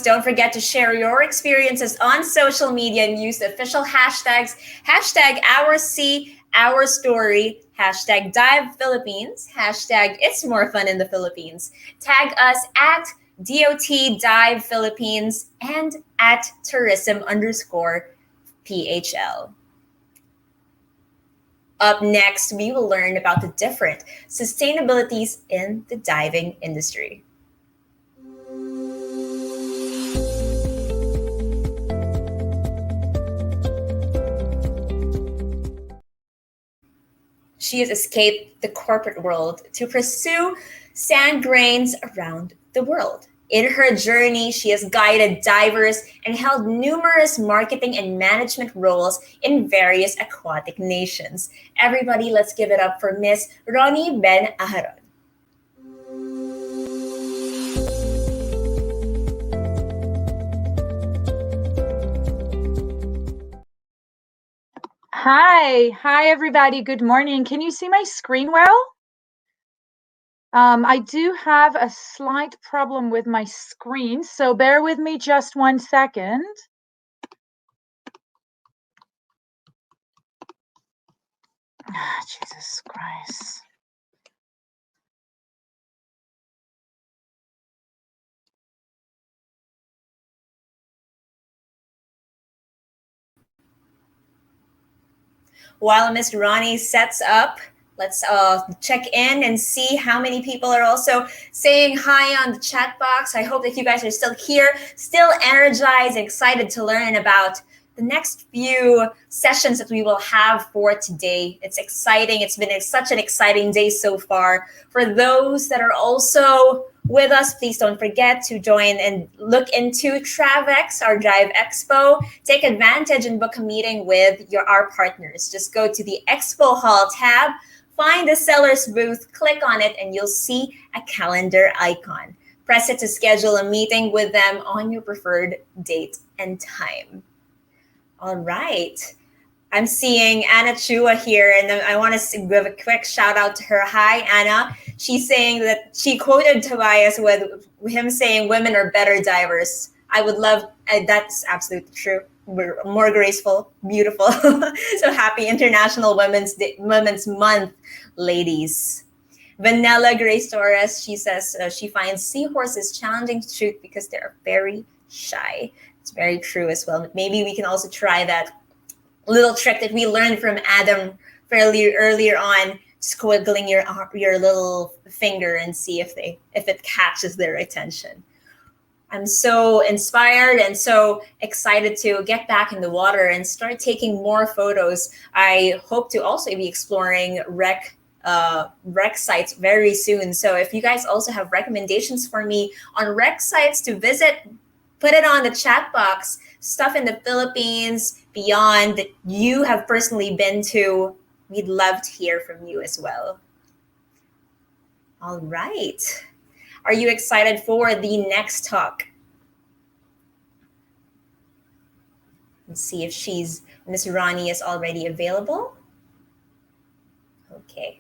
don't forget to share your experiences on social media and use the official hashtags, hashtag #OurSea, hashtag Dive Philippines, hashtag It's More Fun in the Philippines. Tag us at DOT Dive Philippines and at tourism_PHL. Up next, we will learn about the different sustainabilities in the diving industry. She has escaped the corporate world to pursue sand grains around the world. In her journey, she has guided divers and held numerous marketing and management roles in various aquatic nations. Everybody, let's give it up for Miss Ronnie Ben Aharon. Hi everybody. Good morning. Can you see my screen well? I do have a slight problem with my screen, so bear with me just 1 second. Jesus Christ. While Miss Ronnie sets up, let's check in and see how many people are also saying hi on the chat box. I hope that you guys are still here, still energized, excited to learn about the next few sessions that we will have for today. It's exciting. It's been such an exciting day so far. For those that are also with us, please don't forget to join and look into Travex, our Drive Expo. Take advantage and book a meeting with our partners. Just go to the Expo Hall tab, find the seller's booth, click on it, and you'll see a calendar icon. Press it to schedule a meeting with them on your preferred date and time. All right. I'm seeing Anna Chua here, and I want to give a quick shout out to her. Hi, Anna. She's saying that she quoted Tobias with him saying women are better divers. I would love, that's absolutely true. We're more graceful, beautiful. So happy International Women's Month, ladies. Vanilla Grace Torres, she says she finds seahorses challenging to shoot because they're very shy. It's very true as well. Maybe we can also try that little trick that we learned from Adam fairly earlier on, squiggling your little finger and see if it catches their attention. I'm so inspired and so excited to get back in the water and start taking more photos. I hope to also be exploring wreck sites very soon. So if you guys also have recommendations for me on wreck sites to visit, put it on the chat box. Stuff in the Philippines, beyond, that you have personally been to. We'd love to hear from you as well. All right. Are you excited for the next talk? Let's see if Miss Ronnie is already available. Okay.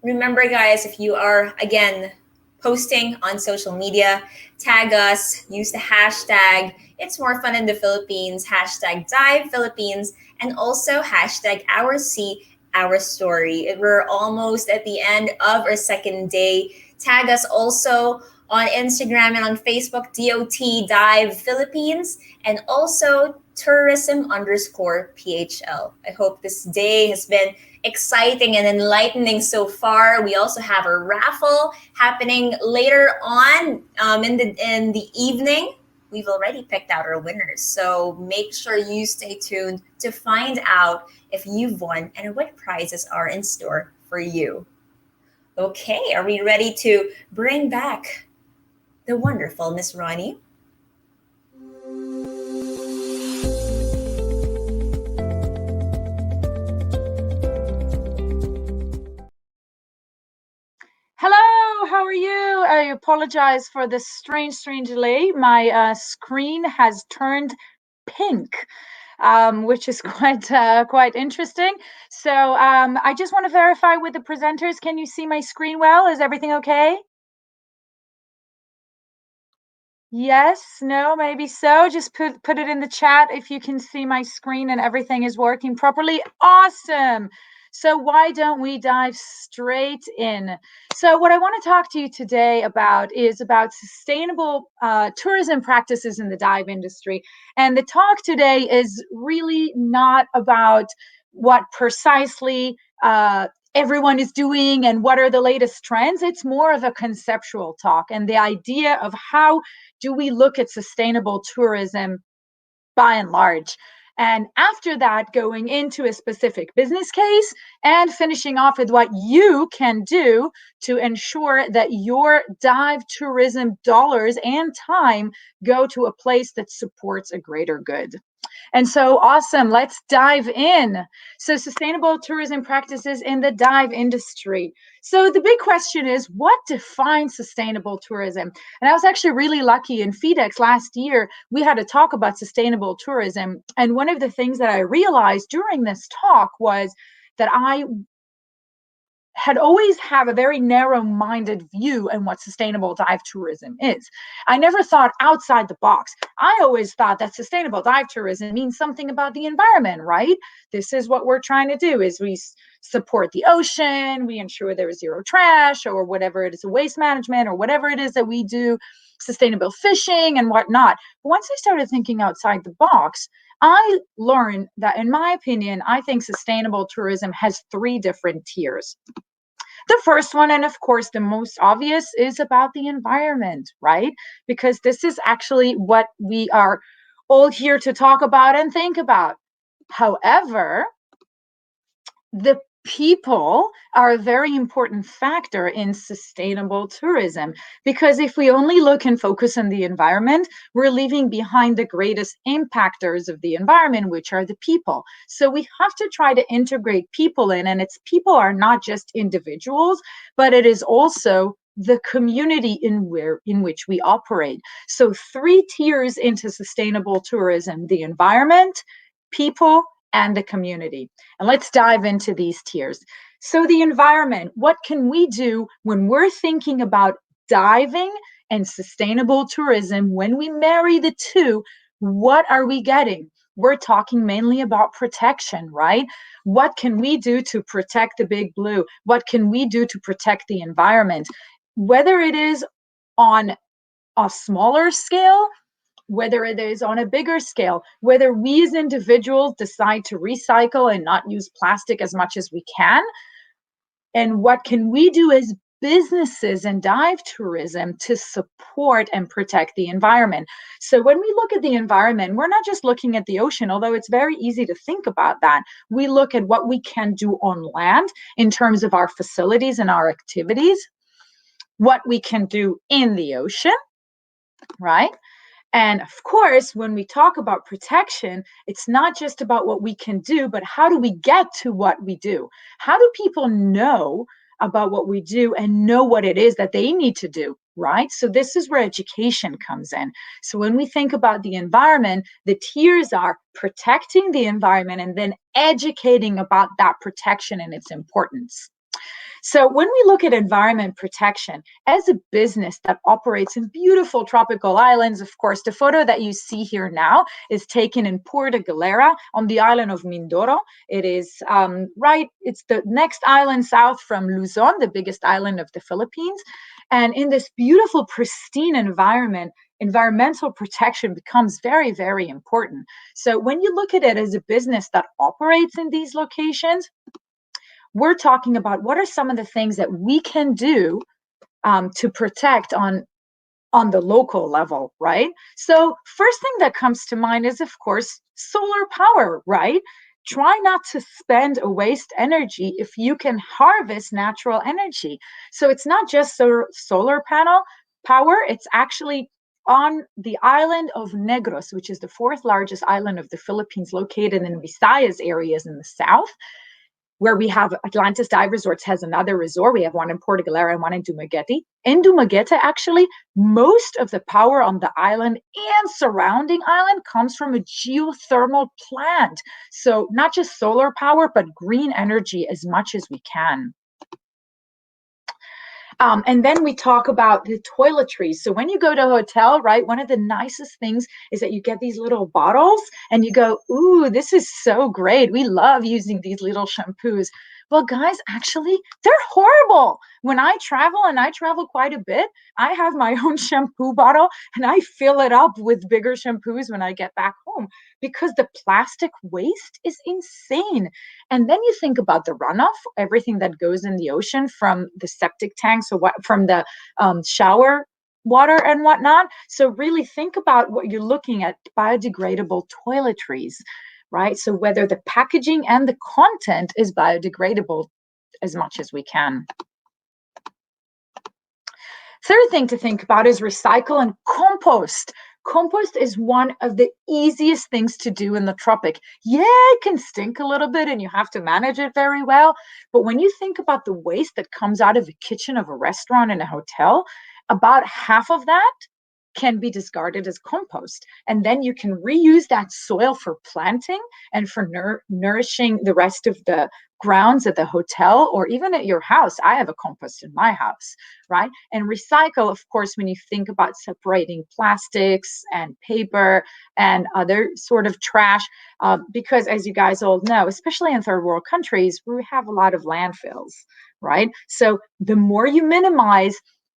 Remember, guys, if you are, again, posting on social media, tag us, use the hashtag It's More Fun in the Philippines, hashtag Dive Philippines, and also hashtag #OurSea, We're almost at the end of our second day. Tag us also on Instagram and on Facebook, DOT Dive Philippines, and also tourism_PHL. I hope this day has been exciting and enlightening so far. We also have a raffle happening later on in the evening. We've already picked out our winners, so make sure you stay tuned to find out if you've won and what prizes are in store for you. Okay, are we ready to bring back the wonderful Miss Ronnie? Hello, how are you? I apologize for the strange delay. My screen has turned pink, which is quite interesting. So I just want to verify with the presenters. Can you see my screen well? Is everything okay? Yes, no, maybe so. Just put it in the chat if you can see my screen and everything is working properly. Awesome. So why don't we dive straight in? So what I want to talk to you today about is about sustainable tourism practices in the dive industry. And the talk today is really not about what precisely everyone is doing and what are the latest trends. It's more of a conceptual talk and the idea of how do we look at sustainable tourism by and large? And after that, going into a specific business case and finishing off with what you can do to ensure that your dive tourism dollars and time go to a place that supports a greater good. And so, awesome. Let's dive in. So, sustainable tourism practices in the dive industry. So, the big question is what defines sustainable tourism? And I was actually really lucky in FedEx last year. We had a talk about sustainable tourism. And one of the things that I realized during this talk was that I had always had a very narrow-minded view on what sustainable dive tourism is. I never thought outside the box. I always thought that sustainable dive tourism means something about the environment, right? This is what we're trying to do is we support the ocean, we ensure there is zero trash or whatever it is, waste management or whatever it is that we do, sustainable fishing and whatnot. But once I started thinking outside the box, I learned that, in my opinion, I think sustainable tourism has three different tiers. The first one, and of course the most obvious, is about the environment, right? Because this is actually what we are all here to talk about and think about. However, the people are a very important factor in sustainable tourism because if we only look and focus on the environment, we're leaving behind the greatest impactors of the environment, which are the people. So we have to try to integrate people in, and it's people are not just individuals, but it is also the community in which we operate. So three tiers into sustainable tourism: the environment, people, and the community. And let's dive into these tiers. So, the environment, what can we do when we're thinking about diving and sustainable tourism? When we marry the two, what are we getting? We're talking mainly about protection, right? What can we do to protect the big blue? What can we do to protect the environment? Whether it is on a smaller scale, whether it is on a bigger scale, whether we as individuals decide to recycle and not use plastic as much as we can, and what can we do as businesses and dive tourism to support and protect the environment. So when we look at the environment, we're not just looking at the ocean, although it's very easy to think about that. We look at what we can do on land in terms of our facilities and our activities, what we can do in the ocean, right? And of course, when we talk about protection, it's not just about what we can do, but how do we get to what we do? How do people know about what we do and know what it is that they need to do, right? So, this is where education comes in. So, when we think about the environment, the tiers are protecting the environment and then educating about that protection and its importance. So, when we look at environment protection as a business that operates in beautiful tropical islands, of course, the photo that you see here now is taken in Porto Galera on the island of Mindoro. It is it's the next island south from Luzon, the biggest island of the Philippines. And in this beautiful, pristine environment, environmental protection becomes very, very important. So, when you look at it as a business that operates in these locations, we're talking about what are some of the things that we can do to protect on the local level, right? So first thing that comes to mind is, of course, solar power, right? Try not to spend or waste energy if you can harvest natural energy. So it's not just solar panel power, it's actually on the island of Negros, which is the fourth largest island of the Philippines, located in Visayas areas in the south, where we have Atlantis Dive Resorts has another resort. We have one in Porto Galera and one in Dumaguete. In Dumaguete, actually, most of the power on the island and surrounding island comes from a geothermal plant. So not just solar power, but green energy as much as we can. And then we talk about the toiletries. So when you go to a hotel, right, one of the nicest things is that you get these little bottles and you go, ooh, this is so great. We love using these little shampoos. Well, guys, actually, they're horrible. When I travel, and I travel quite a bit, I have my own shampoo bottle and I fill it up with bigger shampoos when I get back home because the plastic waste is insane. And then you think about the runoff, everything that goes in the ocean from the septic tanks or what from the shower water and whatnot. So really think about what you're looking at, biodegradable toiletries, right? So whether the packaging and the content is biodegradable as much as we can. Third thing to think about is recycle and compost. Compost is one of the easiest things to do in the tropic. Yeah, it can stink a little bit and you have to manage it very well. But when you think about the waste that comes out of the kitchen of a restaurant and a hotel, about half of that can be discarded as compost. And then you can reuse that soil for planting and for nourishing the rest of the grounds at the hotel or even at your house. I have a compost in my house, right? And recycle, of course, when you think about separating plastics and paper and other sort of trash, because as you guys all know, especially in third world countries, we have a lot of landfills, right? So the more you minimize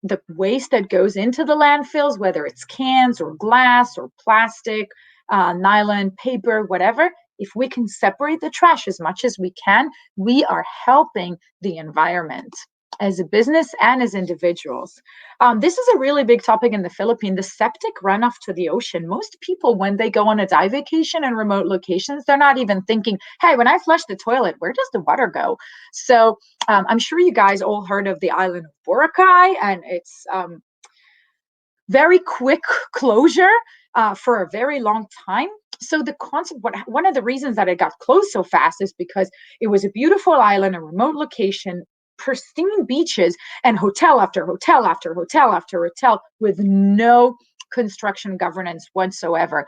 the waste that goes into the landfills, whether it's cans or glass or plastic, nylon, paper, whatever, if we can separate the trash as much as we can, we are helping the environment as a business and as individuals. This is a really big topic in the Philippines, the septic runoff to the ocean. Most people, when they go on a dive vacation in remote locations, they're not even thinking, hey, when I flush the toilet, where does the water go? So I'm sure you guys all heard of the island of Boracay and its very quick closure for a very long time. So the concept, one of the reasons that it got closed so fast is because it was a beautiful island, a remote location, pristine beaches, and hotel after hotel after hotel after hotel with no construction governance whatsoever.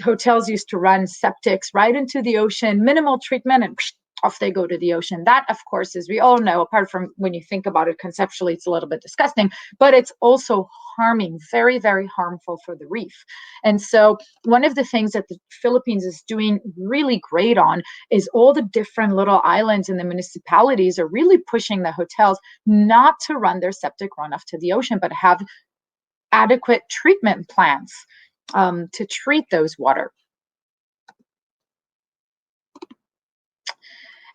Hotels used to run septics right into the ocean, minimal treatment, and off they go to the ocean. That, of course, as we all know, apart from when you think about it conceptually, it's a little bit disgusting, but it's also harming, very, very harmful for the reef. And so one of the things that the Philippines is doing really great on is all the different little islands and the municipalities are really pushing the hotels not to run their septic runoff to the ocean, but have adequate treatment plants to treat those water.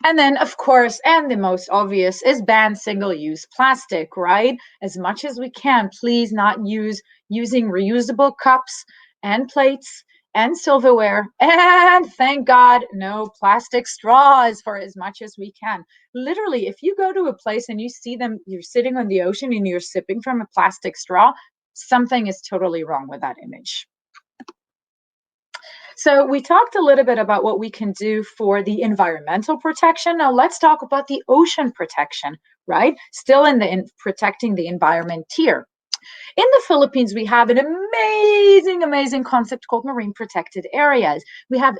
And then, of course, and the most obvious is ban single-use plastic, right? As much as we can, please not using reusable cups and plates and silverware. And thank God, no plastic straws for as much as we can. Literally, if you go to a place and you see them, you're sitting on the ocean and you're sipping from a plastic straw, something is totally wrong with that image. So we talked a little bit about what we can do for the environmental protection. Now let's talk about the ocean protection, right? Still in protecting the environment here. In the Philippines, we have an amazing concept called marine protected areas. We have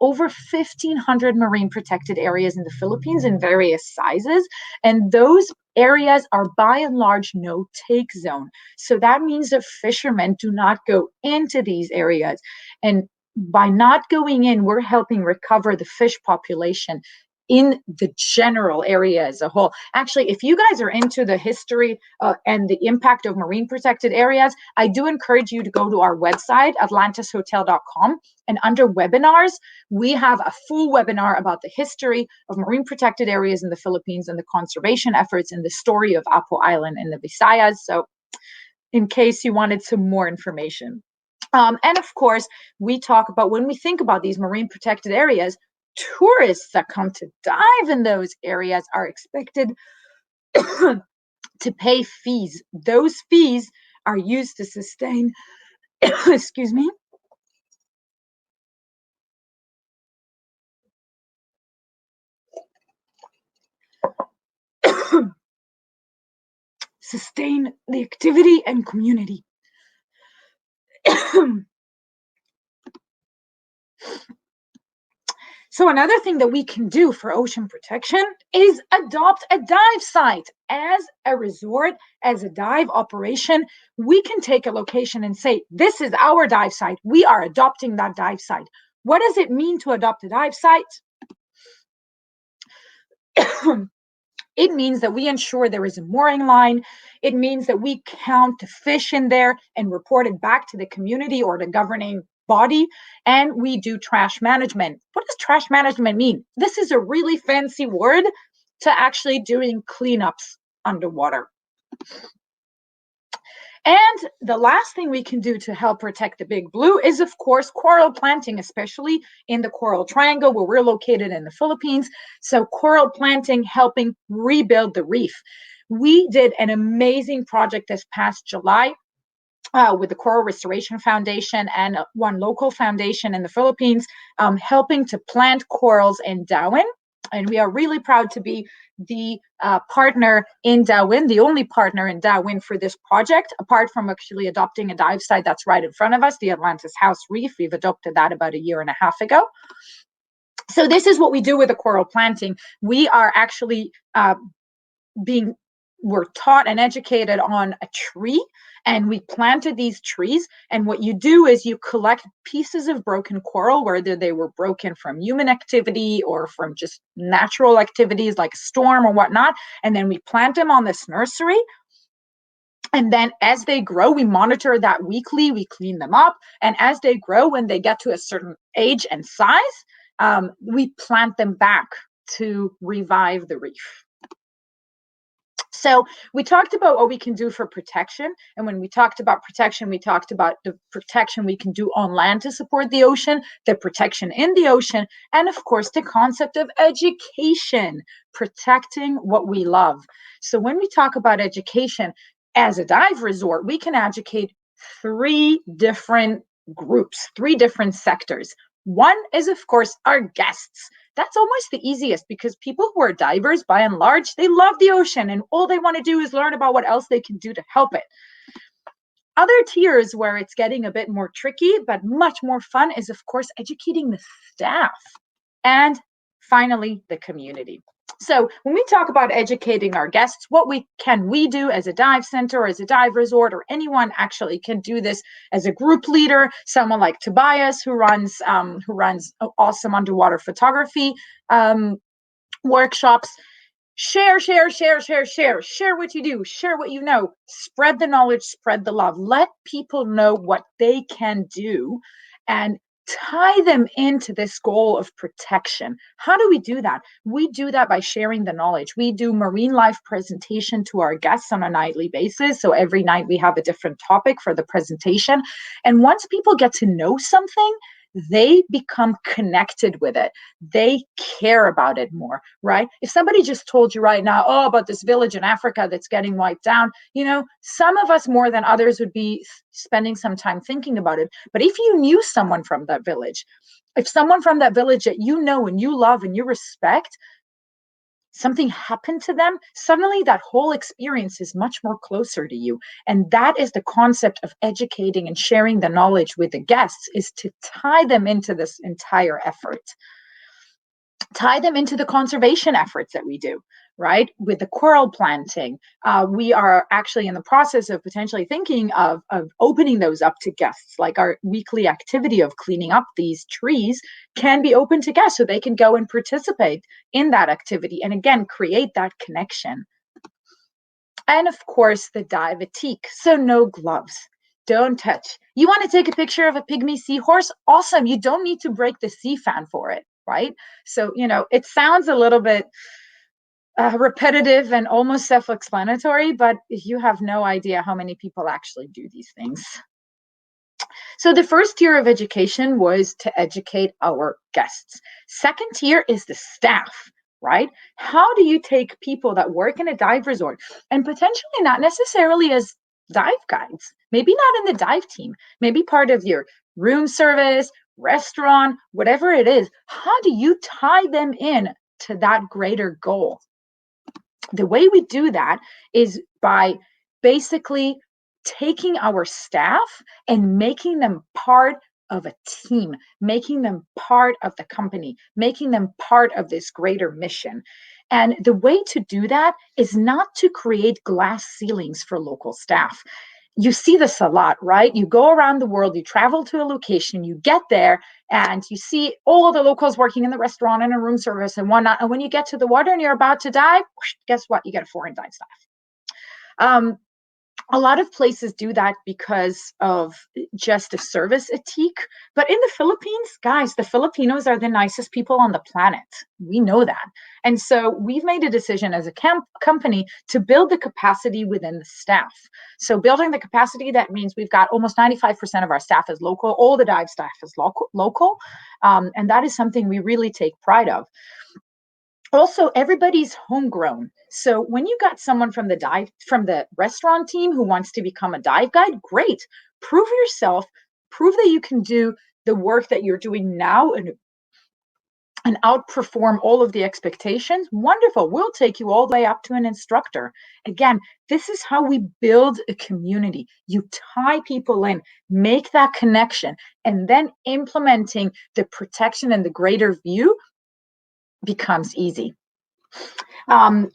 over 1,500 marine protected areas in the Philippines in various sizes. And those areas are by and large no take zone. So that means that fishermen do not go into these areas. And by not going in, we're helping recover the fish population in the general area as a whole. Actually, if you guys are into the history and the impact of marine protected areas, I do encourage you to go to our website, atlantishotel.com, and under webinars, we have a full webinar about the history of marine protected areas in the Philippines and the conservation efforts and the story of Apo Island in the Visayas. So in case you wanted some more information. And of course, we talk about when we think about these marine protected areas, tourists that come to dive in those areas are expected to pay fees. Those fees are used to sustain, excuse me, sustain the activity and community. So another thing that we can do for ocean protection is adopt a dive site. As a resort, as a dive operation, we can take a location and say, this is our dive site. We are adopting that dive site. What does it mean to adopt a dive site? It means that we ensure there is a mooring line. It means that we count the fish in there and report it back to the community or the governing body. And we do trash management. What does trash management mean? This is a really fancy word to actually doing cleanups underwater. And the last thing we can do to help protect the big blue is, of course, coral planting, especially in the Coral Triangle where we're located in the Philippines. So coral planting helping rebuild the reef. We did an amazing project this past July with the Coral Restoration Foundation and one local foundation in the Philippines, helping to plant corals in Darwin. And we are really proud to be the partner in Darwin, the only partner in Darwin for this project, apart from actually adopting a dive site that's right in front of us, the Atlantis House Reef. We've adopted that about 1.5 years ago. So this is what we do with the coral planting. We are actually we're taught and educated on a tree, and we planted these trees. And what you do is you collect pieces of broken coral, whether they were broken from human activity or from just natural activities like a storm or whatnot, and then we plant them on this nursery. And then as they grow, we monitor that weekly, we clean them up. And as they grow, when they get to a certain age and size, we plant them back to revive the reef. So we talked about what we can do for protection. And when we talked about protection, we talked about the protection we can do on land to support the ocean, the protection in the ocean, and of course, the concept of education, protecting what we love. So when we talk about education as a dive resort, we can educate 3 different groups, 3 different sectors. One is, of course, our guests. That's almost the easiest because people who are divers, by and large, they love the ocean and all they want to do is learn about what else they can do to help it. Other tiers where it's getting a bit more tricky, but much more fun is, of course, educating the staff. And finally, the community. So when we talk about educating our guests, what can we do as a dive center or as a dive resort, or anyone actually can do this as a group leader, someone like Tobias who runs awesome underwater photography workshops. Share what you do, share what you know, spread the knowledge, spread the love, let people know what they can do and tie them into this goal of protection. How do we do that? We do that by sharing the knowledge. We do marine life presentation to our guests on a nightly basis. So every night we have a different topic for the presentation. And once people get to know something, they become connected with it. They care about it more, right? If somebody just told you right now, oh, about this village in Africa that's getting wiped down, some of us more than others would be spending some time thinking about it. But if you knew someone from that village, if someone from that village that you know and you love and you respect, something happened to them, suddenly that whole experience is much more closer to you. And that is the concept of educating and sharing the knowledge with the guests, is to tie them into this entire effort. Tie them into the conservation efforts that we do, right? With the coral planting, we are actually in the process of potentially thinking of opening those up to guests. Like our weekly activity of cleaning up these trees can be open to guests so they can go and participate in that activity and again, create that connection. And of course, the dive éthique. So no gloves. Don't touch. You want to take a picture of a pygmy seahorse? Awesome. You don't need to break the sea fan for it, right? So, it sounds a little bit repetitive and almost self-explanatory, but you have no idea how many people actually do these things. So the first tier of education was to educate our guests. Second tier is the staff, right? How do you take people that work in a dive resort and potentially not necessarily as dive guides, maybe not in the dive team, maybe part of your room service, restaurant, whatever it is, how do you tie them in to that greater goal? The way we do that is by basically taking our staff and making them part of a team, making them part of the company, making them part of this greater mission. And the way to do that is not to create glass ceilings for local staff. You see this a lot, right? You go around the world, you travel to a location, you get there, and you see all the locals working in the restaurant and a room service and whatnot. And when you get to the water and you're about to dive, guess what? You get a foreign dive staff. Um, a lot of places do that because of just a service ethique. But in the Philippines, guys, the Filipinos are the nicest people on the planet. We know that. And so we've made a decision as a company to build the capacity within the staff. So building the capacity, that means we've got almost 95% of our staff is local. All the dive staff is local. And that is something we really take pride of. Also, everybody's homegrown. So when you got someone from the restaurant team who wants to become a dive guide, great. Prove yourself, prove that you can do the work that you're doing now and outperform all of the expectations. Wonderful. We'll take you all the way up to an instructor. Again, this is how we build a community. You tie people in, make that connection, and then implementing the protection and the greater view becomes easy.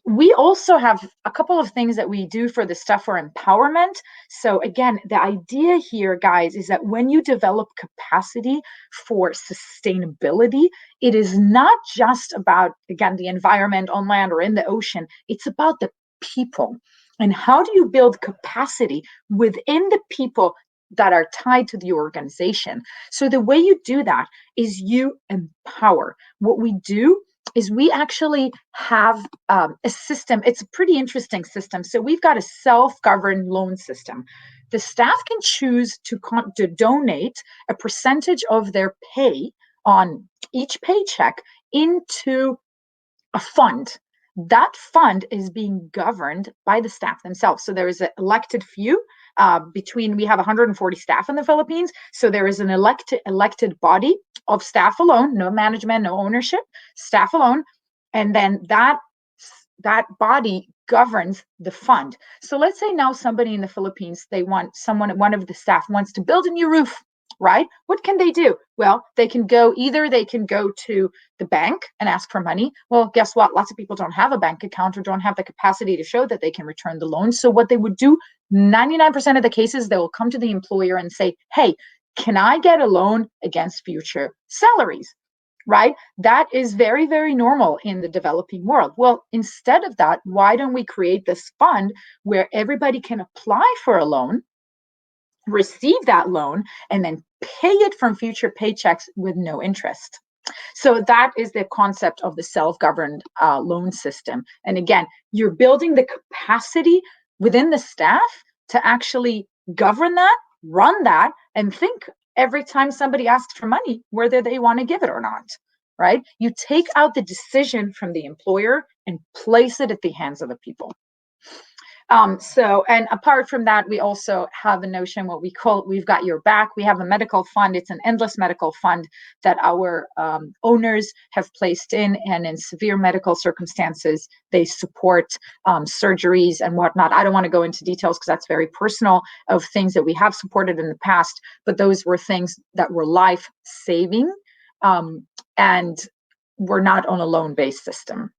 We also have a couple of things that we do for the stuff for empowerment. So again, the idea here, guys, is that when you develop capacity for sustainability, it is not just about, again, the environment on land or in the ocean. It's about the people. And how do you build capacity within the people that are tied to the organization? So the way you do that is you empower. What we do is we actually have a system. It's a pretty interesting system. So we've got a self-governed loan system. The staff can choose to donate a percentage of their pay on each paycheck into a fund. That fund is being governed by the staff themselves. So there is an elected few. We have 140 staff in the Philippines. So there is an elected body of staff alone, no management, no ownership, staff alone. And then that body governs the fund. So let's say now somebody in the Philippines, one of the staff wants to build a new roof, right? What can they do? Well, they can go to the bank and ask for money. Well, guess what? Lots of people don't have a bank account or don't have the capacity to show that they can return the loan. So what they would do, 99% of the cases, they will come to the employer and say, hey, can I get a loan against future salaries? Right? That is very, very normal in the developing world. Well, instead of that, why don't we create this fund where everybody can apply for a loan, receive that loan, and then pay it from future paychecks with no interest? So that is the concept of the self-governed loan system. And again, you're building the capacity within the staff to actually govern that, run that, and think every time somebody asks for money, whether they want to give it or not, right? You take out the decision from the employer and place it at the hands of the people. And apart from that, we also have a notion, what we call, we've got your back. We have a medical fund. It's an endless medical fund that our owners have placed in, and in severe medical circumstances, they support surgeries and whatnot. I don't want to go into details because that's very personal of things that we have supported in the past, but those were things that were life-saving, and we're not on a loan-based system.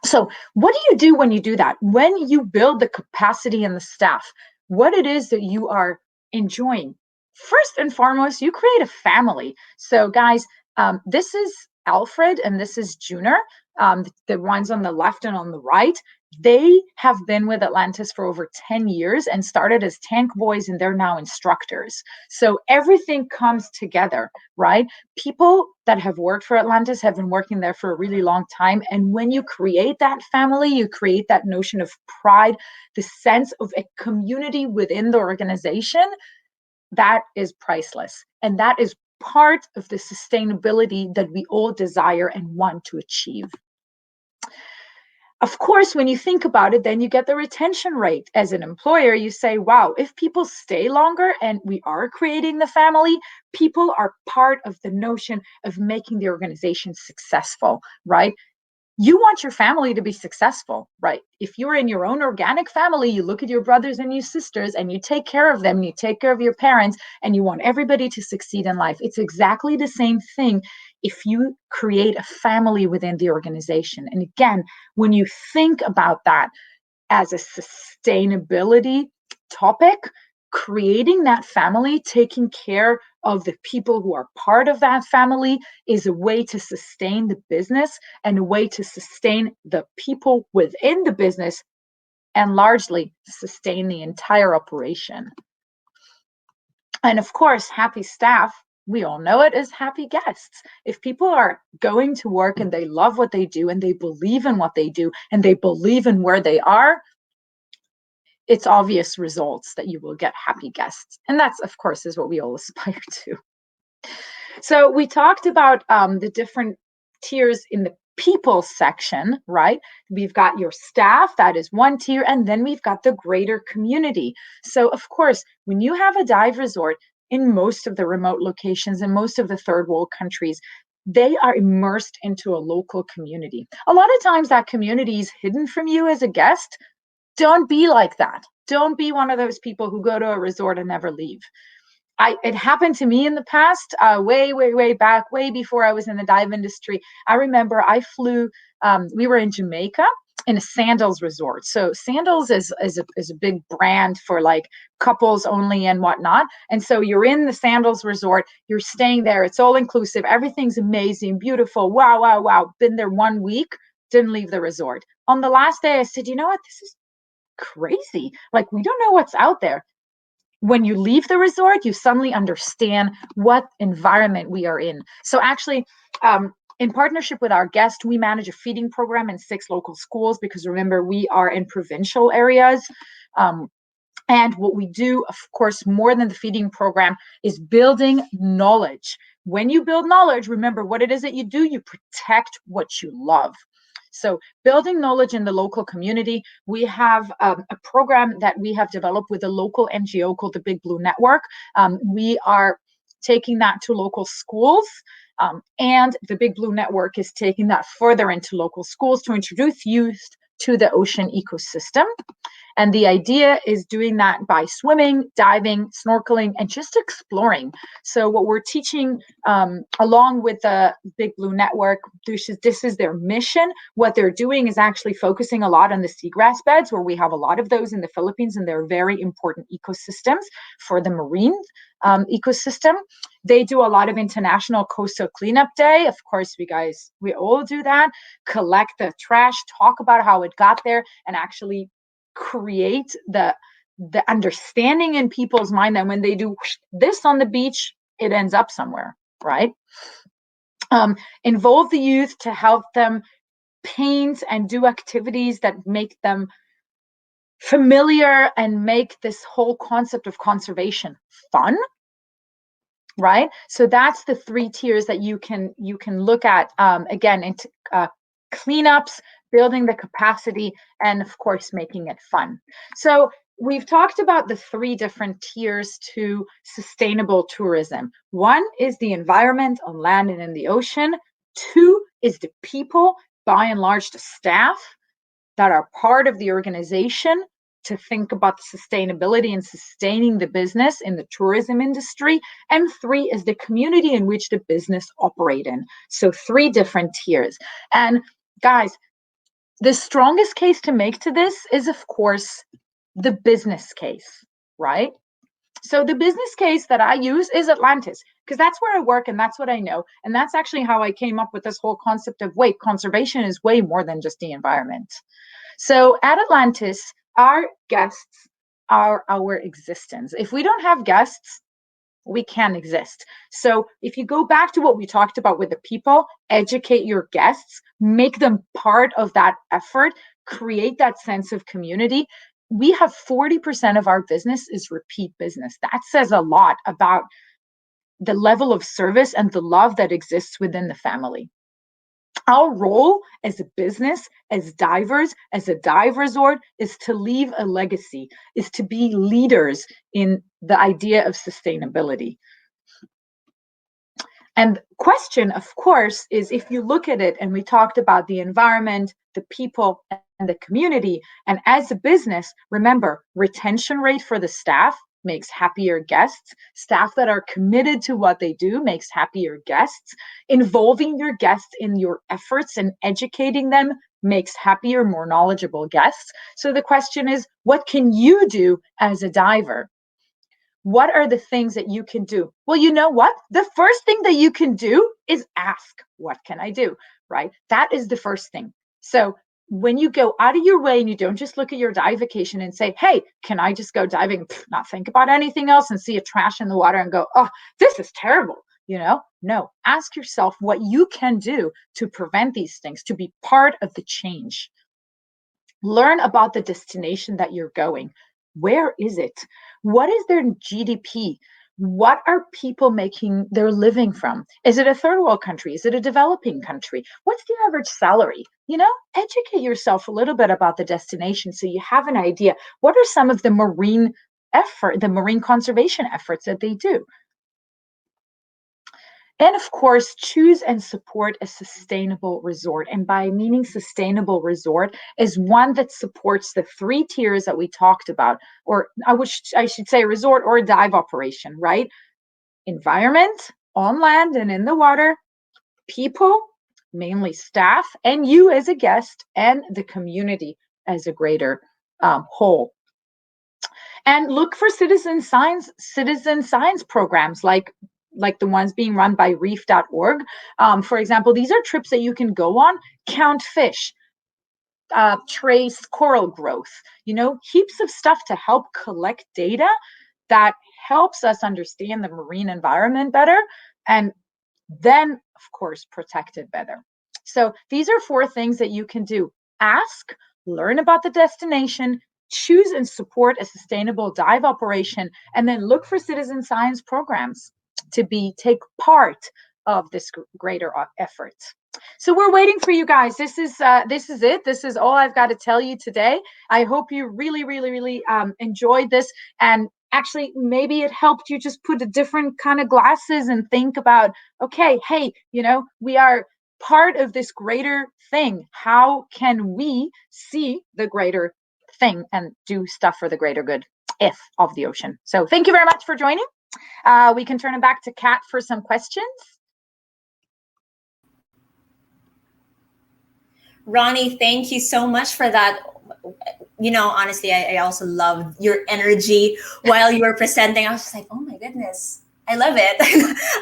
So what do you do when you do that? When you build the capacity in the staff, what it is that you are enjoying? First and foremost, you create a family. So guys, this is Alfred and this is Junior, the ones on the left and on the right. They have been with Atlantis for over 10 years and started as tank boys, and they're now instructors. So everything comes together, right? People that have worked for Atlantis have been working there for a really long time. And when you create that family, you create that notion of pride, the sense of a community within the organization, that is priceless. And that is part of the sustainability that we all desire and want to achieve. Of course, when you think about it, then you get the retention rate. As an employer, you say, wow, if people stay longer and we are creating the family, people are part of the notion of making the organization successful, right? You want your family to be successful, right? If you're in your own organic family, you look at your brothers and your sisters and you take care of them, you take care of your parents, and you want everybody to succeed in life. It's exactly the same thing if you create a family within the organization. And again, when you think about that as a sustainability topic, creating that family, taking care of the people who are part of that family is a way to sustain the business and a way to sustain the people within the business and largely sustain the entire operation. And of course, happy staff, we all know it as happy guests. If people are going to work and they love what they do and they believe in what they do and they believe in where they are, it's obvious results that you will get happy guests. And that's, of course, is what we all aspire to. So we talked about the different tiers in the people section, right? We've got your staff, that is one tier, and then we've got the greater community. So of course, when you have a dive resort in most of the remote locations in most of the third world countries, they are immersed into a local community. A lot of times that community is hidden from you as a guest. Don't be like that. Don't be one of those people who go to a resort and never leave. It happened to me in the past, way back, way before I was in the dive industry. I remember I flew. We were in Jamaica in a sandals resort. So sandals is a big brand for like couples only and whatnot. And so you're in the sandals resort. You're staying there. It's all inclusive. Everything's amazing, beautiful. Wow, wow, wow. Been there 1 week. Didn't leave the resort. On the last day, I said, you know what? This is crazy. Like, we don't know what's out there. When you leave the resort, you suddenly understand what environment we are in. So actually, in partnership with our guest, we manage a feeding program in 6 local schools because remember, we are in provincial areas. And what we do, of course, more than the feeding program, is building knowledge. When you build knowledge, remember what it is that you do, you protect what you love. So building knowledge in the local community, we have a program that we have developed with a local NGO called the Big Blue Network. We are taking that to local schools. And the Big Blue Network is taking that further into local schools to introduce youth to the ocean ecosystem. And the idea is doing that by swimming, diving, snorkeling, and just exploring. So what we're teaching along with the Big Blue Network, this is their mission. What they're doing is actually focusing a lot on the seagrass beds, where we have a lot of those in the Philippines, and they're very important ecosystems for the marine ecosystem. They do a lot of International Coastal Cleanup Day. Of course, we all do that. Collect the trash, talk about how it got there, and actually create the understanding in people's mind that when they do this on the beach, it ends up somewhere, right? Involve the youth to help them paint and do activities that make them familiar and make this whole concept of conservation fun, right? So that's the 3 tiers that you can look at, again, into cleanups, building the capacity, and of course, making it fun. So we've talked about the 3 different tiers to sustainable tourism. 1 is the environment on land and in the ocean. 2 is the people, by and large, the staff that are part of the organization to think about the sustainability and sustaining the business in the tourism industry. And 3 is the community in which the business operate in. So 3 different tiers. And guys, the strongest case to make to this is, of course, the business case, right? So the business case that I use is Atlantis, because that's where I work and that's what I know. And that's actually how I came up with this whole concept of, wait, conservation is way more than just the environment. So at Atlantis, our guests are our existence. If we don't have guests, we can't exist. So if you go back to what we talked about with the people, educate your guests, make them part of that effort, create that sense of community. We have 40% of our business is repeat business. That says a lot about the level of service and the love that exists within the family. Our role as a business, as divers, as a dive resort, is to leave a legacy, is to be leaders in the idea of sustainability. And question, of course, is if you look at it, and we talked about the environment, the people, and the community. And as a business, remember, retention rate for the staff makes happier guests. Staff that are committed to what they do makes happier guests. Involving your guests in your efforts and educating them makes happier, more knowledgeable guests. So the question is, what can you do as a diver? What are the things that you can do? Well, you know what? The first thing that you can do is ask, what can I do? Right? That is the first thing. So when you go out of your way and you don't just look at your dive vacation and say, hey, can I just go diving, not think about anything else and see a trash in the water and go, oh, this is terrible. No, ask yourself what you can do to prevent these things, to be part of the change. Learn about the destination that you're going. Where is it? What is their GDP? What are people making their living from? Is it a third world country? Is it a developing country? What's the average salary? Educate yourself a little bit about the destination so you have an idea. What are some of the marine conservation efforts that they do? And of course, choose and support a sustainable resort. And by meaning sustainable resort is one that supports the 3 tiers that we talked about, or I should say resort or dive operation, right? Environment, on land and in the water, people, mainly staff, and you as a guest, and the community as a greater whole. And look for citizen science programs like the ones being run by reef.org. For example, these are trips that you can go on, count fish, trace coral growth, heaps of stuff to help collect data that helps us understand the marine environment better, and then, of course, protect it better. So these are 4 things that you can do. Ask, learn about the destination, choose and support a sustainable dive operation, and then look for citizen science programs to take part of this greater effort. So we're waiting for you guys. This is it. This is all I've got to tell you today. I hope you really, really, really enjoyed this, and actually maybe it helped you just put a different kind of glasses and think about, okay, hey, we are part of this greater thing. How can we see the greater thing and do stuff for the greater good of the ocean? So thank you very much for joining. We can turn it back to Kat for some questions. Ronnie, thank you so much for that. Honestly, I also love your energy while you were presenting. I was just like, oh my goodness, I love it.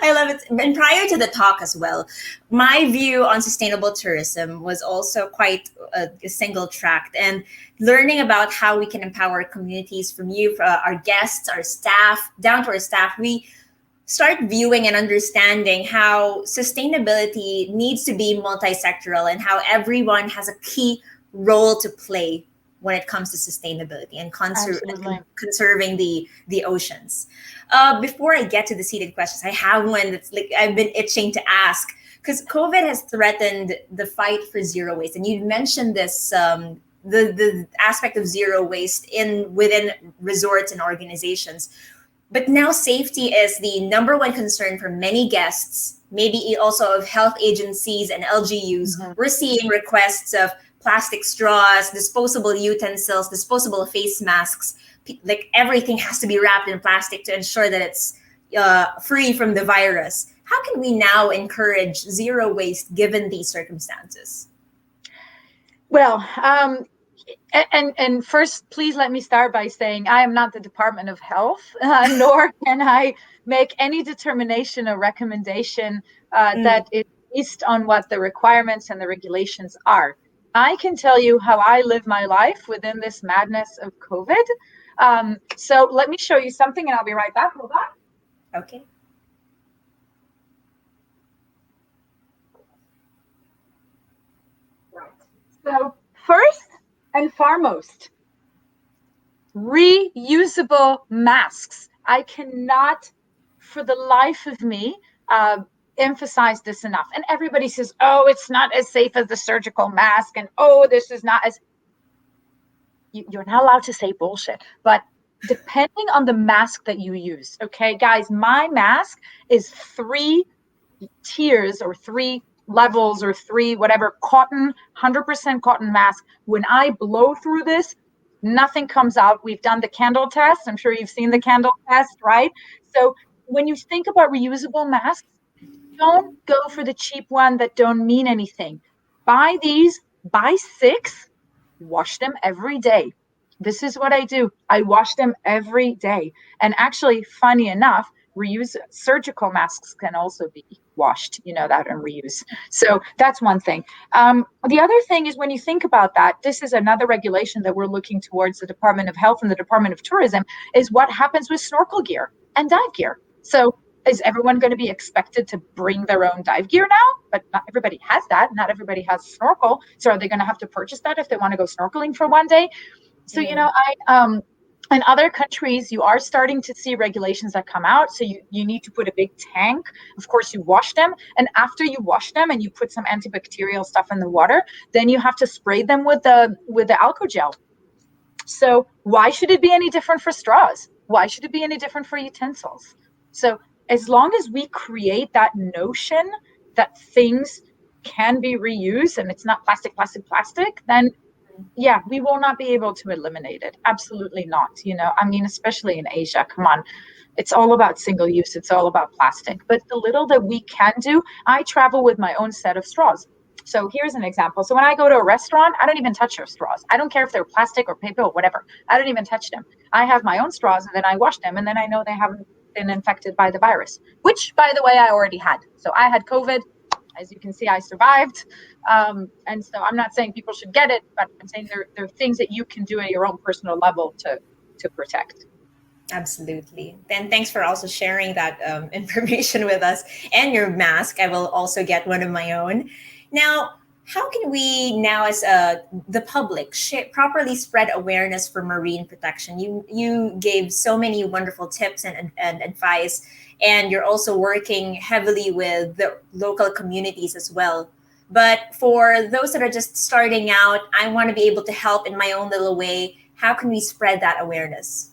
I love it. And prior to the talk as well, my view on sustainable tourism was also quite a single tract, and learning about how we can empower communities from you, for our guests, our staff, down to our staff. We start viewing and understanding how sustainability needs to be multi-sectoral and how everyone has a key role to play when it comes to sustainability and conserving the oceans. Before I get to the seated questions, I have one that's like I've been itching to ask, because COVID has threatened the fight for zero waste, and you mentioned this the aspect of zero waste within resorts and organizations. But now safety is the number one concern for many guests, maybe also of health agencies and LGUs. Mm-hmm. We're seeing requests of plastic straws, disposable utensils, disposable face masks. Like everything has to be wrapped in plastic to ensure that it's free from the virus. How can we now encourage zero waste given these circumstances? Well, and first, please let me start by saying I am not the Department of Health, nor can I make any determination or recommendation that is based on what the requirements and the regulations are. I can tell you how I live my life within this madness of COVID. So let me show you something, and I'll be right back. Hold on. Okay. Right. So first and foremost, reusable masks. I cannot, for the life of me, emphasize this enough. And everybody says, oh, it's not as safe as the surgical mask, and oh, this is not as... You're not allowed to say bullshit, but depending on the mask that you use, okay, guys, my mask is 3 tiers or 3 levels or 3 whatever cotton, 100% cotton mask. When I blow through this, nothing comes out. We've done the candle test. I'm sure you've seen the candle test, right? So when you think about reusable masks, don't go for the cheap one that don't mean anything. Buy these, buy 6, wash them every day. This is what I do. I wash them every day. And actually, funny enough, reuse surgical masks can also be washed, that, and reuse. So that's one thing. The other thing is when you think about that, this is another regulation that we're looking towards the Department of Health and the Department of Tourism, is what happens with snorkel gear and dive gear. So is everyone going to be expected to bring their own dive gear now? But not everybody has that. Not everybody has a snorkel. So are they going to have to purchase that if they want to go snorkeling for one day? So, in other countries, you are starting to see regulations that come out. So you need to put a big tank. Of course, you wash them. And after you wash them and you put some antibacterial stuff in the water, then you have to spray them with the alcohol gel. So why should it be any different for straws? Why should it be any different for utensils? So as long as we create that notion that things can be reused and it's not plastic, plastic, plastic, then yeah, we will not be able to eliminate it. Absolutely not. I mean, especially in Asia, come on. It's all about single use. It's all about plastic. But the little that we can do, I travel with my own set of straws. So here's an example. So when I go to a restaurant, I don't even touch their straws. I don't care if they're plastic or paper or whatever. I don't even touch them. I have my own straws and then I wash them and then I know they haven't been infected by the virus, which, by the way, I already had. So I had COVID. As you can see, I survived. And so I'm not saying people should get it, but I'm saying there are things that you can do at your own personal level to protect. Absolutely. Then thanks for also sharing that information with us and your mask. I will also get one of my own. Now, how can we now, as the public, properly spread awareness for marine protection? You gave so many wonderful tips and advice, and you're also working heavily with the local communities as well. But for those that are just starting out, I want to be able to help in my own little way. How can we spread that awareness?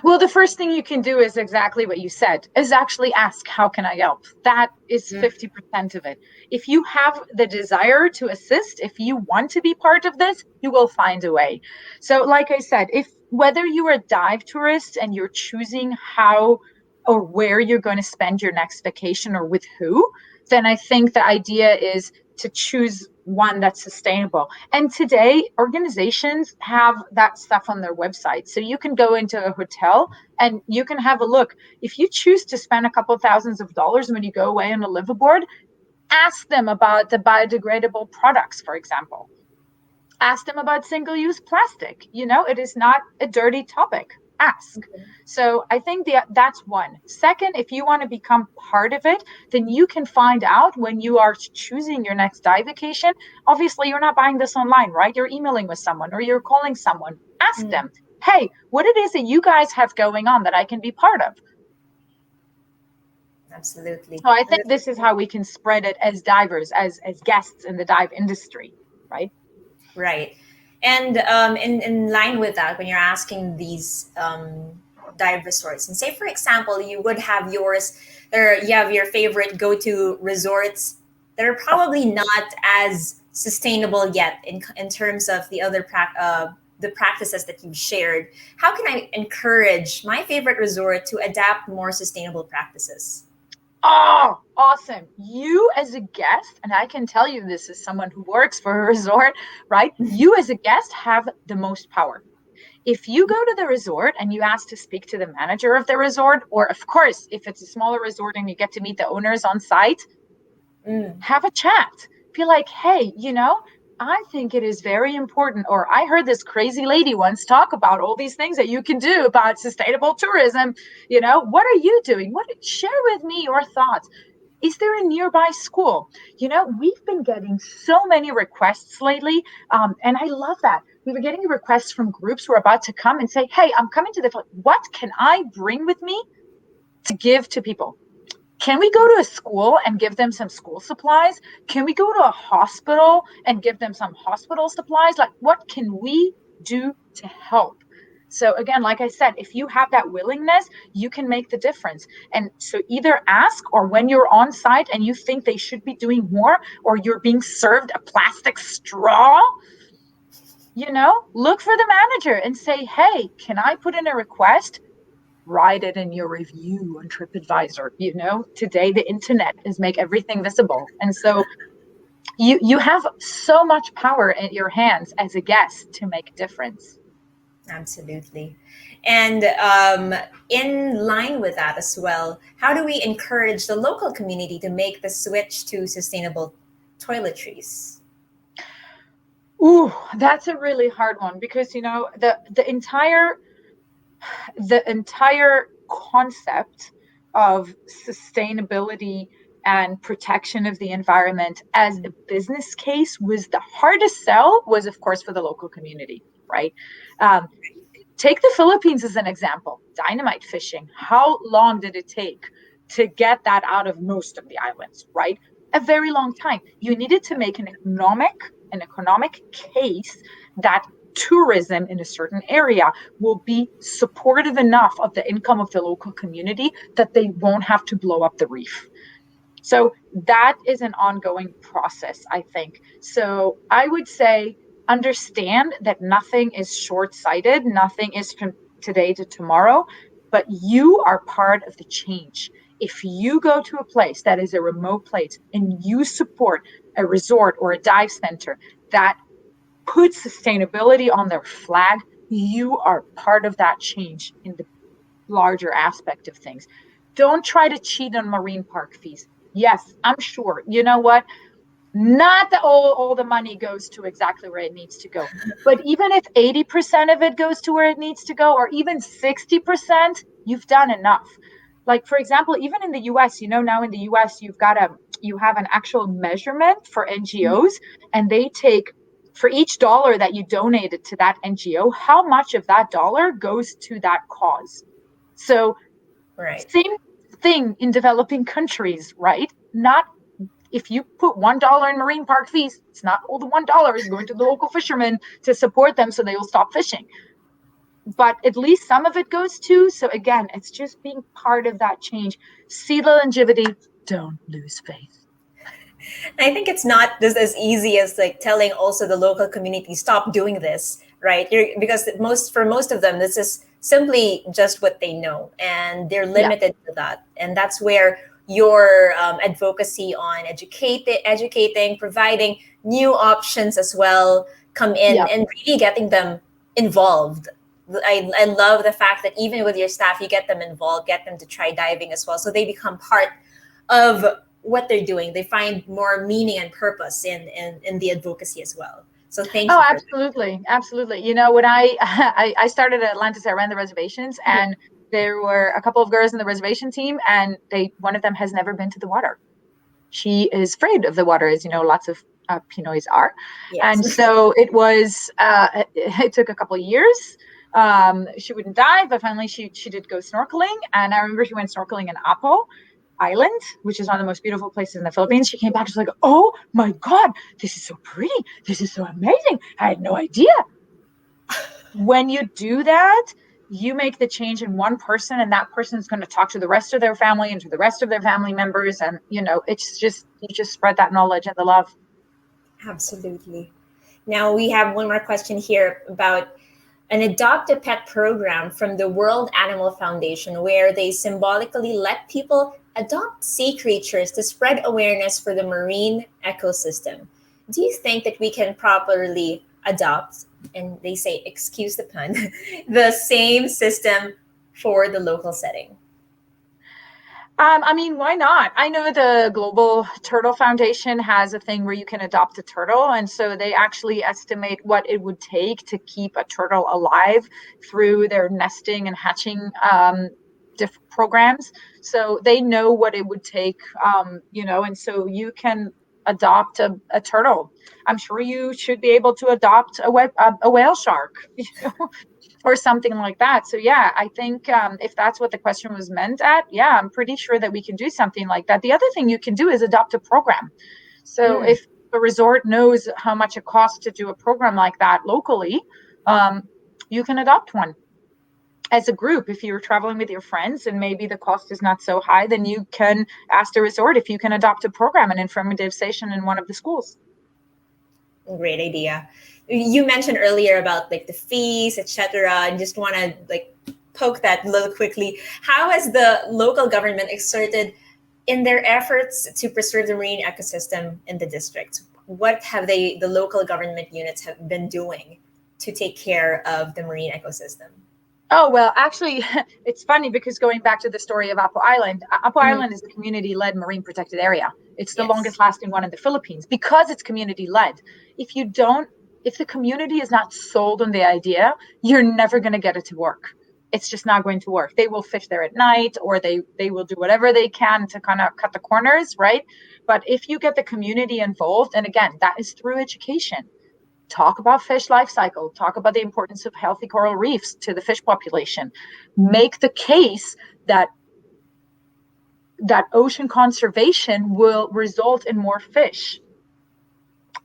Well, the first thing you can do is exactly what you said, is actually ask, how can I help? That is 50% of it. If you have the desire to assist, if you want to be part of this, you will find a way. So like I said, if whether you're a dive tourist and you're choosing how or where you're going to spend your next vacation or with who, then I think the idea is to choose one that's sustainable. And today, organizations have that stuff on their website. So you can go into a hotel and you can have a look. If you choose to spend a couple thousands of dollars when you go away on a liveaboard, ask them about the biodegradable products, for example. Ask them about single-use plastic. It is not a dirty topic. Ask. So I think that's one. Second, if you want to become part of it, then you can find out when you are choosing your next dive vacation. Obviously, you're not buying this online, right? You're emailing with someone or you're calling someone. Ask them, hey, what it is that you guys have going on that I can be part of. Absolutely. So I think this is how we can spread it as divers, as guests in the dive industry, right? Right. And in line with that, when you're asking these dive resorts, and say, for example, you would have yours, there you have your favorite go-to resorts that are probably not as sustainable yet in terms of the practices that you've shared. How can I encourage my favorite resort to adapt more sustainable practices? Oh, awesome. You as a guest, and I can tell you this as someone who works for a resort, right? You as a guest have the most power. If you go to the resort and you ask to speak to the manager of the resort, or of course, if it's a smaller resort and you get to meet the owners on site, have a chat. Be like, hey, I think it is very important. Or I heard this crazy lady once talk about all these things that you can do about sustainable tourism. What are you doing? Share with me your thoughts. Is there a nearby school? We've been getting so many requests lately. And I love that. We were getting requests from groups who are about to come and say, hey, I'm coming to what can I bring with me to give to people? Can we go to a school and give them some school supplies? Can we go to a hospital and give them some hospital supplies? Like, what can we do to help? So again, like I said, if you have that willingness, you can make the difference. And so either ask, or when you're on site and you think they should be doing more, or you're being served a plastic straw, look for the manager and say, hey, can I put in a request? Write it in your review on TripAdvisor. Today the internet is make everything visible. And so you have so much power in your hands as a guest to make a difference. Absolutely. And in line with that as well, how do we encourage the local community to make the switch to sustainable toiletries? Ooh, that's a really hard one, because the entire concept of sustainability and protection of the environment as a business case was the hardest sell, was of course for the local community, right? um, Take the Philippines as an example. Dynamite fishing. How long did it take to get that out of most of the islands, right? A very long time. You needed to make an economic case that tourism in a certain area will be supportive enough of the income of the local community that they won't have to blow up the reef. So that is an ongoing process, I think. So I would say understand that nothing is short sighted, nothing is from today to tomorrow, but you are part of the change. If you go to a place that is a remote place and you support a resort or a dive center that puts sustainability on their flag, you are part of that change in the larger aspect of things. Don't try to cheat on marine park fees. Yes, I'm sure. You know what? Not that all the money goes to exactly where it needs to go. But even if 80% of it goes to where it needs to go, or even 60%, you've done enough. Like, for example, even in the US, now in the US, you have an actual measurement for NGOs, and they take, for each dollar that you donated to that NGO, how much of that dollar goes to that cause. So, Right. same thing in developing countries, right? Not, if you put $1 in marine park fees, it's not all the $1 is going to the local fishermen to support them so they will stop fishing. But at least some of it goes to. So again, it's just being part of that change. See the longevity. Don't lose faith. I think it's not just as easy as like telling also the local community stop doing this, right? Because most of them, this is simply just what they know, and they're Yeah, limited to that. And that's where your advocacy on educating, providing new options as well come in, yeah, and really getting them involved. I love the fact that even with your staff, you get them involved, get them to try diving as well, so they become part of what they're doing. They find more meaning and purpose in the advocacy as well. So thank oh, you for that. absolutely, absolutely. When I started at Atlantis, I ran the reservations, Mhm. and there were a couple of girls in the reservation team, and one of them has never been to the water. She is afraid of the water, as lots of Pinoys are. Yes. And so it took a couple of years. She wouldn't dive, but finally she did go snorkeling. And I remember she went snorkeling in Apo Island, which is one of the most beautiful places in the Philippines. She came back, she's like, oh my God, this is so pretty. This is so amazing. I had no idea. When you do that, you make the change in one person, and that person is going to talk to the rest of their family and to the rest of their family members. And, it's just, you just spread that knowledge and the love. Absolutely. Now we have one more question here about an adopt a pet program from the World Animal Foundation, where they symbolically let people adopt sea creatures to spread awareness for the marine ecosystem. Do you think that we can properly adopt, and they say, excuse the pun, the same system for the local setting? I mean, why not? I know the Global Turtle Foundation has a thing where you can adopt a turtle. And so they actually estimate what it would take to keep a turtle alive through their nesting and hatching programs. So they know what it would take, and so you can adopt a turtle. I'm sure you should be able to adopt a whale shark. Or something like that. So yeah, I think if that's what the question was meant at, yeah, I'm pretty sure that we can do something like that. The other thing you can do is adopt a program. So Mm. if a resort knows how much it costs to do a program like that locally, um, you can adopt one. as a group, if you're traveling with your friends and maybe the cost is not so high, then you can ask the resort if you can adopt a program, an informative session in one of the schools. Great idea. You mentioned earlier about like the fees, etc. And just want to like poke that a little quickly. How has the local government exerted in their efforts to preserve the marine ecosystem in the district? What have the local government units have been doing to take care of the marine ecosystem? Oh, well, actually, it's funny because going back to the story of Apo Mhm. Island is a community-led marine protected area. It's the Yes. longest lasting one in the Philippines because it's community-led. If the community is not sold on the idea, you're never going to get it to work. It's just not going to work. They will fish there at night, or they will do whatever they can to kind of cut the corners, right? But if you get the community involved, and again, that is through education, talk about fish life cycle, talk about the importance of healthy coral reefs to the fish population, make the case that ocean conservation will result in more fish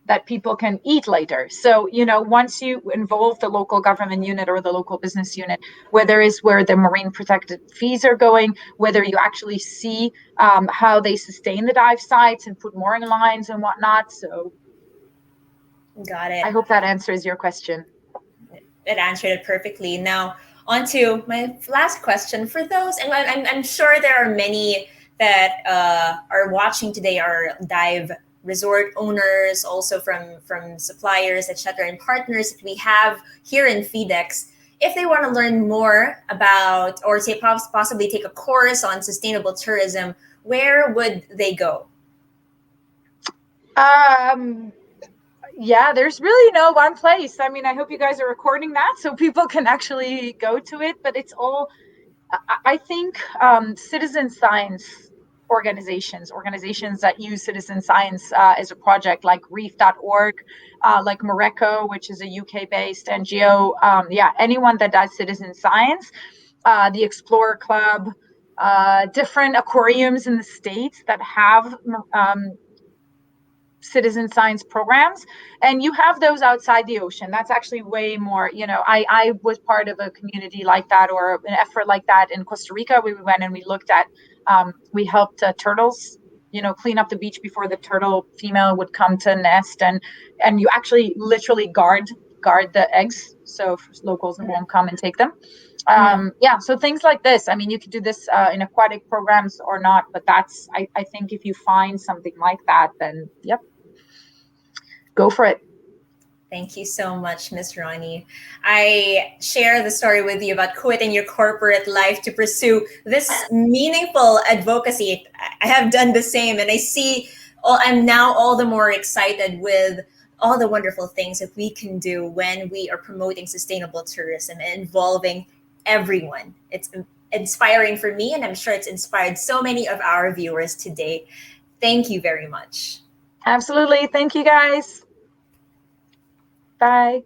that people can eat later. So, once you involve the local government unit or the local business unit, whether it's where the marine protected fees are going, whether you actually see how they sustain the dive sites and put mooring lines and whatnot. So Got it. I hope that answers your question. It answered it perfectly. Now, on to my last question. For those, and I'm sure there are many that are watching today, are dive resort owners, also from suppliers, etc., and partners that we have here in FEDEX. If they want to learn more about, or say possibly take a course on sustainable tourism, where would they go? Um, yeah, there's really no one place. I mean, I hope you guys are recording that so people can actually go to it. But it's all, I think, citizen science organizations that use citizen science as a project, like reef.org, like Morocco, which is a UK based NGO. Yeah, anyone that does citizen science, the Explorer Club, different aquariums in the States that have citizen science programs, and you have those outside the ocean. That's actually way more, I was part of a community like that, or an effort like that in Costa Rica. We went and we looked at, we helped turtles, clean up the beach before the turtle female would come to nest, and you actually literally guard the eggs so locals won't come and take them. Yeah, so things like this. I mean, you could do this in aquatic programs or not, but I think if you find something like that, then yep, go for it. Thank you so much, Miss Ronnie. I share the story with you about quitting your corporate life to pursue this meaningful advocacy. I have done the same, and I see, I'm now all the more excited with all the wonderful things that we can do when we are promoting sustainable tourism and involving everyone. It's inspiring for me, and I'm sure it's inspired so many of our viewers today. Thank you very much. Absolutely. Thank you guys. Bye.